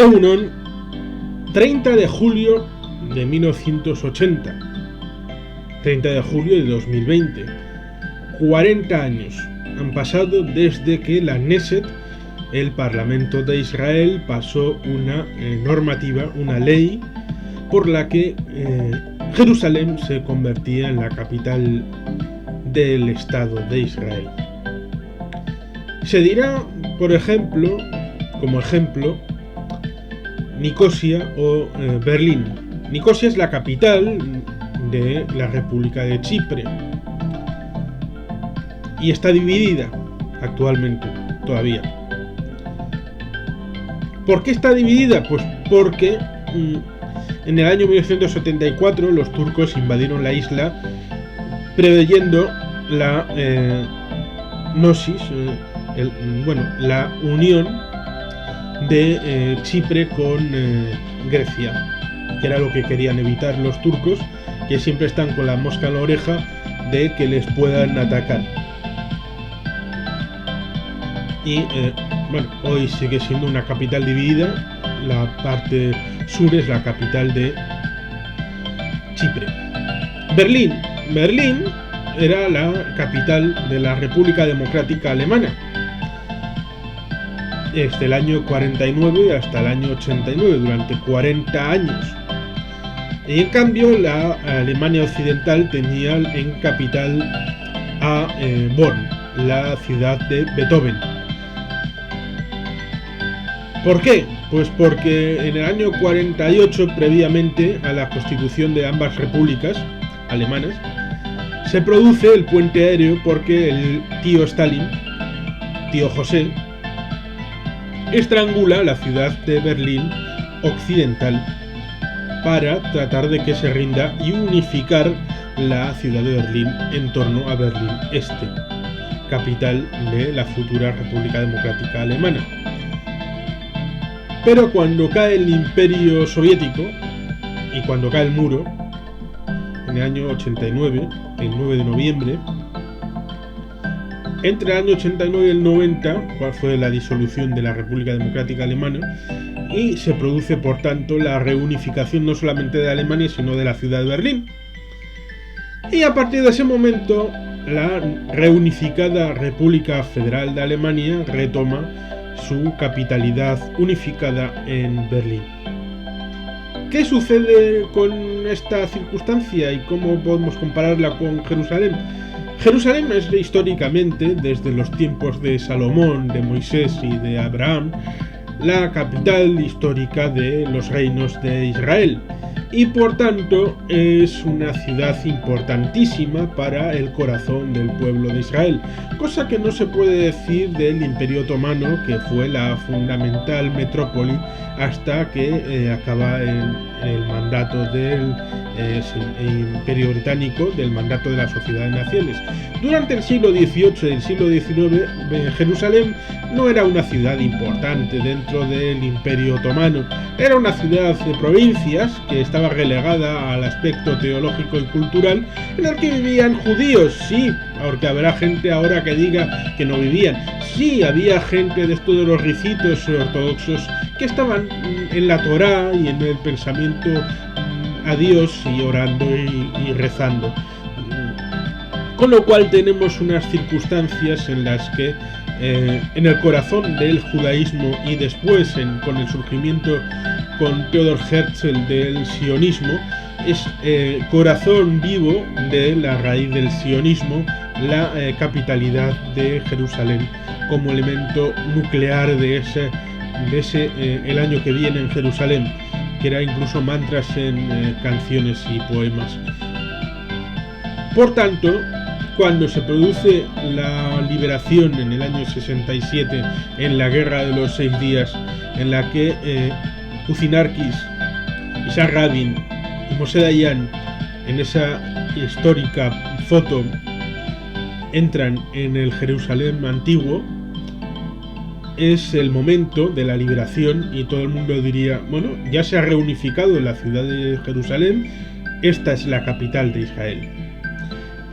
Egunon, 30 de julio de 1980, 30 de julio de 2020. 40 años han pasado desde que la Knesset, el Parlamento de Israel, pasó una normativa, una ley, por la que Jerusalén se convertía en la capital del Estado de Israel. Se dirá, por ejemplo, como ejemplo, Nicosia o Berlín. Nicosia es la capital de la República de Chipre y está dividida actualmente, todavía. ¿Por qué está dividida? Pues porque en el año 1974 los turcos invadieron la isla preveyendo la gnosis, la unión de Chipre con Grecia, que era lo que querían evitar los turcos, que siempre están con la mosca en la oreja de que les puedan atacar. Y hoy sigue siendo una capital dividida. La parte sur es la capital de Chipre. Berlín era la capital de la República Democrática Alemana desde el año 49 hasta el año 89, durante 40 años. Y en cambio la Alemania Occidental tenía en capital a Bonn, la ciudad de Beethoven. ¿Por qué? Pues porque en el año 48, previamente a la constitución de ambas repúblicas alemanas, se produce el puente aéreo porque el tío Stalin, tío José, estrangula la ciudad de Berlín Occidental para tratar de que se rinda y unificar la ciudad de Berlín en torno a Berlín Este, capital de la futura República Democrática Alemana. Pero cuando cae el Imperio Soviético y cuando cae el muro, en el año 89, el 9 de noviembre, entre el año 89 y el 90, cuál fue la disolución de la República Democrática Alemana, y se produce por tanto la reunificación no solamente de Alemania, sino de la ciudad de Berlín. Y a partir de ese momento, la reunificada República Federal de Alemania retoma su capitalidad unificada en Berlín. ¿Qué sucede con esta circunstancia y cómo podemos compararla con Jerusalén? Jerusalén es históricamente, desde los tiempos de Salomón, de Moisés y de Abraham, la capital histórica de los reinos de Israel y por tanto es una ciudad importantísima para el corazón del pueblo de Israel, cosa que no se puede decir del Imperio Otomano, que fue la fundamental metrópoli hasta que acaba el mandato del Imperio Británico, del mandato de la Sociedad de Naciones. Durante el siglo XVIII y el siglo XIX, Jerusalén no era una ciudad importante dentro del Imperio Otomano, era una ciudad de provincias que estaba relegada al aspecto teológico y cultural, en el que vivían judíos, sí, porque habrá gente ahora que diga que no vivían. Sí, había gente de estos de los ricitos ortodoxos que estaban en la Torá y en el pensamiento a Dios y orando y rezando. Con lo cual tenemos unas circunstancias en las que en el corazón del judaísmo y después con el surgimiento con Theodor Herzl del sionismo, es corazón vivo de la raíz del sionismo, la capitalidad de Jerusalén como elemento nuclear de ese el año que viene en Jerusalén, que era incluso mantras en canciones y poemas. Por tanto, cuando se produce la liberación en el año 67, en la Guerra de los 6 días, en la que Kucinarkis, Isaac Rabin y Moshe Dayan, en esa histórica foto, entran en el Jerusalén antiguo, es el momento de la liberación y todo el mundo diría, bueno, ya se ha reunificado la ciudad de Jerusalén, esta es la capital de Israel.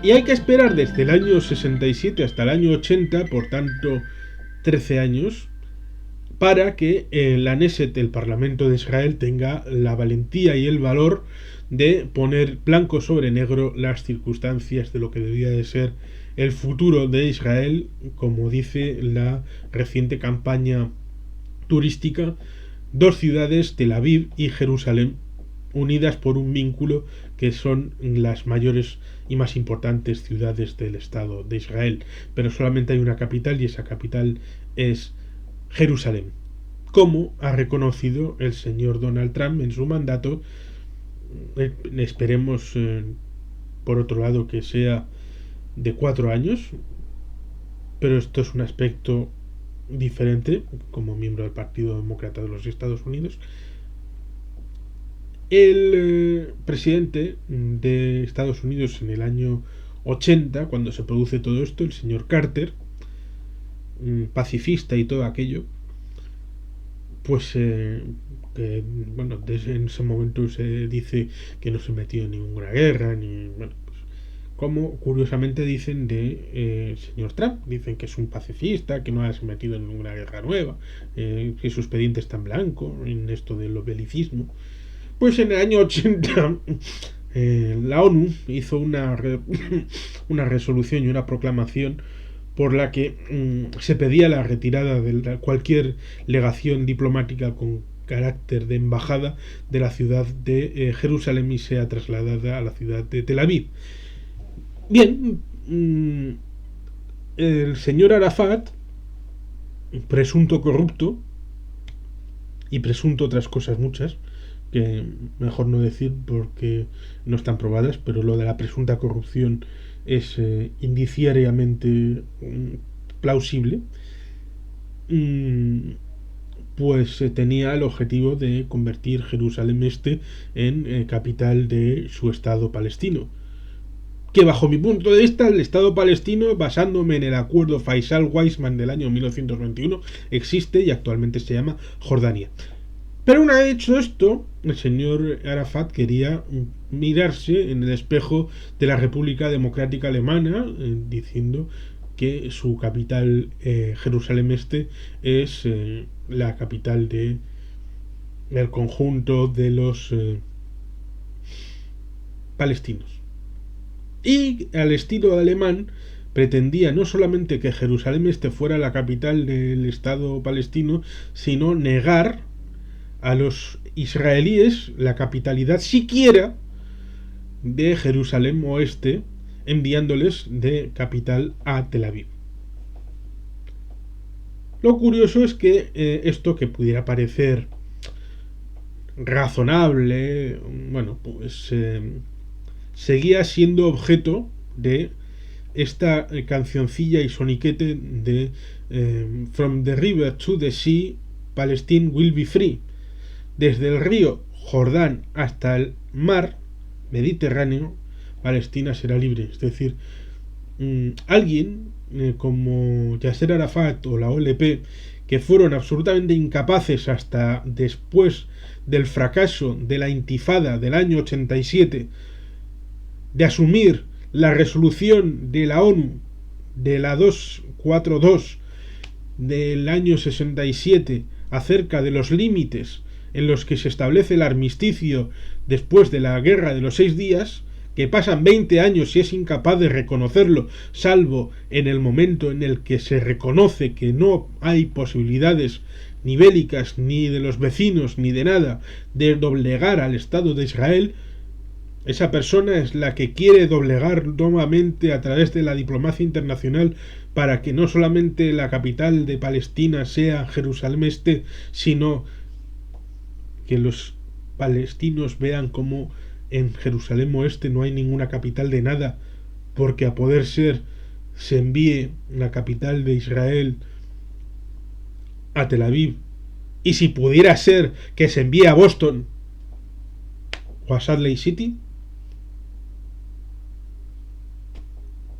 Y hay que esperar desde el año 67 hasta el año 80, por tanto 13 años, para que la Knesset, el Parlamento de Israel, tenga la valentía y el valor de poner blanco sobre negro las circunstancias de lo que debía de ser el futuro de Israel, como dice la reciente campaña turística, dos ciudades, Tel Aviv y Jerusalén, unidas por un vínculo que son las mayores y más importantes ciudades del Estado de Israel. Pero solamente hay una capital y esa capital es Jerusalén, como ha reconocido el señor Donald Trump en su mandato. Esperemos, por otro lado, que sea de 4 años, pero esto es un aspecto diferente como miembro del Partido Demócrata de los Estados Unidos. El presidente de Estados Unidos en el año 80, cuando se produce todo esto, el señor Carter, pacifista y todo aquello, pues bueno, desde en ese momento se dice que no se metió en ninguna guerra, ni bueno, pues, como curiosamente dicen de señor Trump, dicen que es un pacifista, que no ha metido en ninguna guerra nueva, que su expediente está en blanco en esto del belicismo. Pues en el año 80 la ONU hizo una resolución y una proclamación por la que se pedía la retirada de cualquier legación diplomática con carácter de embajada de la ciudad de Jerusalén y sea trasladada a la ciudad de Tel Aviv. Bien, el señor Arafat, presunto corrupto y presunto otras cosas muchas, que mejor no decir porque no están probadas, pero lo de la presunta corrupción es indiciariamente plausible, pues tenía el objetivo de convertir Jerusalén Este en capital de su Estado palestino, que bajo mi punto de vista el Estado palestino, basándome en el acuerdo Faisal-Weizmann del año 1921, existe y actualmente se llama Jordania. Pero una vez hecho esto, el señor Arafat quería mirarse en el espejo de la República Democrática Alemana, diciendo que su capital, Jerusalén Este, es la capital del conjunto de los palestinos. Y al estilo alemán pretendía no solamente que Jerusalén Este fuera la capital del Estado palestino, sino negar a los israelíes la capitalidad siquiera de Jerusalén Oeste, enviándoles de capital a Tel Aviv. Lo curioso es que esto, que pudiera parecer razonable, bueno, pues seguía siendo objeto de esta cancioncilla y soniquete de From the river to the sea, Palestine will be free. Desde el río Jordán hasta el mar Mediterráneo, Palestina será libre. Es decir, alguien como Yasser Arafat o la OLP, que fueron absolutamente incapaces hasta después del fracaso de la intifada del año 87 de asumir la resolución de la ONU de la 242 del año 67 acerca de los límites en los que se establece el armisticio después de la guerra de los 6 días, que pasan 20 años y es incapaz de reconocerlo, salvo en el momento en el que se reconoce que no hay posibilidades ni bélicas, ni de los vecinos, ni de nada, de doblegar al Estado de Israel. Esa persona es la que quiere doblegar nuevamente a través de la diplomacia internacional para que no solamente la capital de Palestina sea Jerusalén Este, sino que los palestinos vean como en Jerusalén Oeste no hay ninguna capital de nada, porque a poder ser se envíe la capital de Israel a Tel Aviv, y si pudiera ser que se envíe a Boston o a Salt Lake City.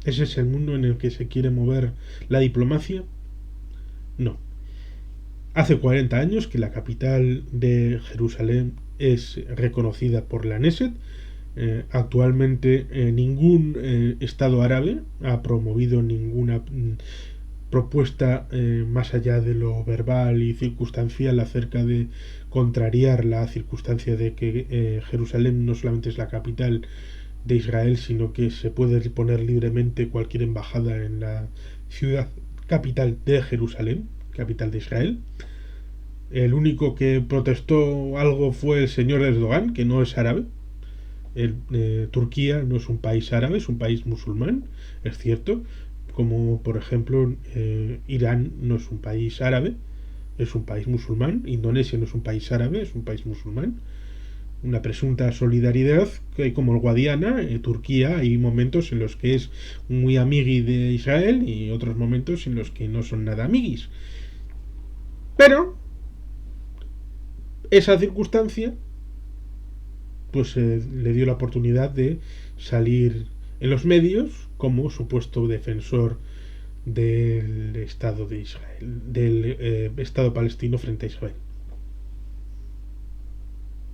¿Ese es el mundo en el que se quiere mover la diplomacia? No. Hace 40 años que la capital de Jerusalén es reconocida por la Knesset. Actualmente ningún Estado árabe ha promovido ninguna propuesta más allá de lo verbal y circunstancial acerca de contrariar la circunstancia de que Jerusalén no solamente es la capital de Israel, sino que se puede poner libremente cualquier embajada en la ciudad capital de Jerusalén, capital de Israel. El único que protestó algo fue el señor Erdogan, que no es árabe. Turquía no es un país árabe, es un país musulmán, es cierto, como por ejemplo Irán no es un país árabe, es un país musulmán. Indonesia no es un país árabe, es un país musulmán. Una presunta solidaridad, que como el Guadiana, Turquía, hay momentos en los que es muy amigui de Israel y otros momentos en los que no son nada amiguis. Pero esa circunstancia pues le dio la oportunidad de salir en los medios como supuesto defensor del Estado de Israel, del Estado palestino frente a Israel.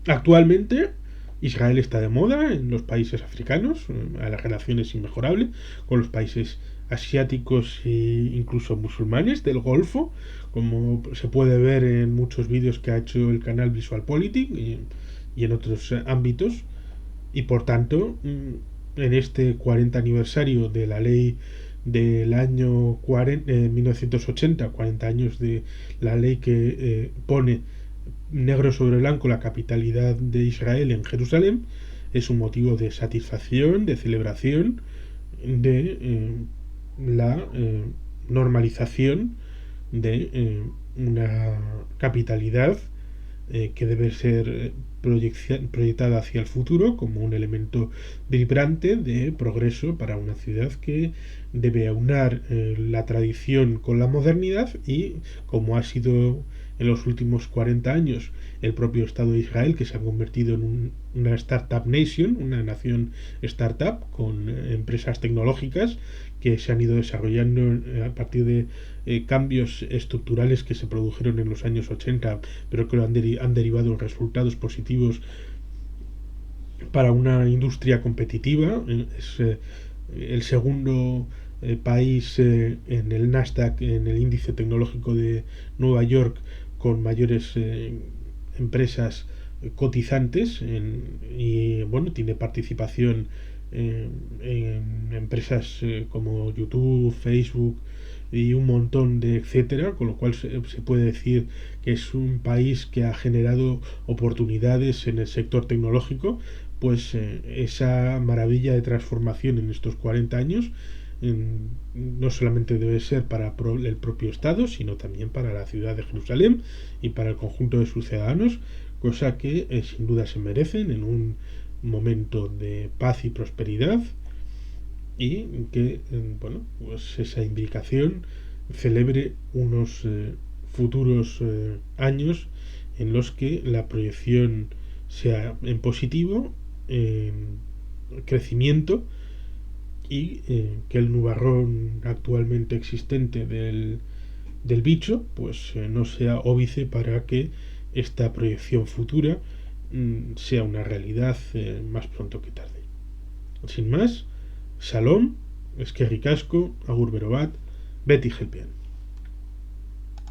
Actualmente Israel está de moda en los países africanos, la relación es inmejorable con los países asiáticos e incluso musulmanes del Golfo, como se puede ver en muchos vídeos que ha hecho el canal VisualPolitik y en otros ámbitos. Y por tanto, en este 40 aniversario de la ley del año 1980, 40 años de la ley que pone negro sobre blanco la capitalidad de Israel en Jerusalén, es un motivo de satisfacción, de celebración, de la normalización de una capitalidad que debe ser proyectada hacia el futuro como un elemento vibrante de progreso para una ciudad que debe aunar la tradición con la modernidad y, como ha sido en los últimos 40 años el propio Estado de Israel, que se ha convertido en una startup nation, una nación startup con empresas tecnológicas que se han ido desarrollando a partir de cambios estructurales que se produjeron en los años 80, pero que han derivado en resultados positivos para una industria competitiva. Es el segundo país en el Nasdaq, en el índice tecnológico de Nueva York, con mayores empresas cotizantes y bueno, tiene participación en empresas como YouTube, Facebook y un montón de etcétera, con lo cual se puede decir que es un país que ha generado oportunidades en el sector tecnológico. Pues esa maravilla de transformación en estos 40 años no solamente debe ser para el propio Estado, sino también para la ciudad de Jerusalén y para el conjunto de sus ciudadanos, cosa que sin duda se merecen en un momento de paz y prosperidad, y que bueno, pues esa implicación celebre unos futuros años en los que la proyección sea en positivo, en crecimiento, y que el nubarrón actualmente existente del bicho pues no sea óbice para que esta proyección futura sea una realidad más pronto que tarde. Sin más, Shalom, Eskerrik asko, Agur Berobat, Beti Helpian.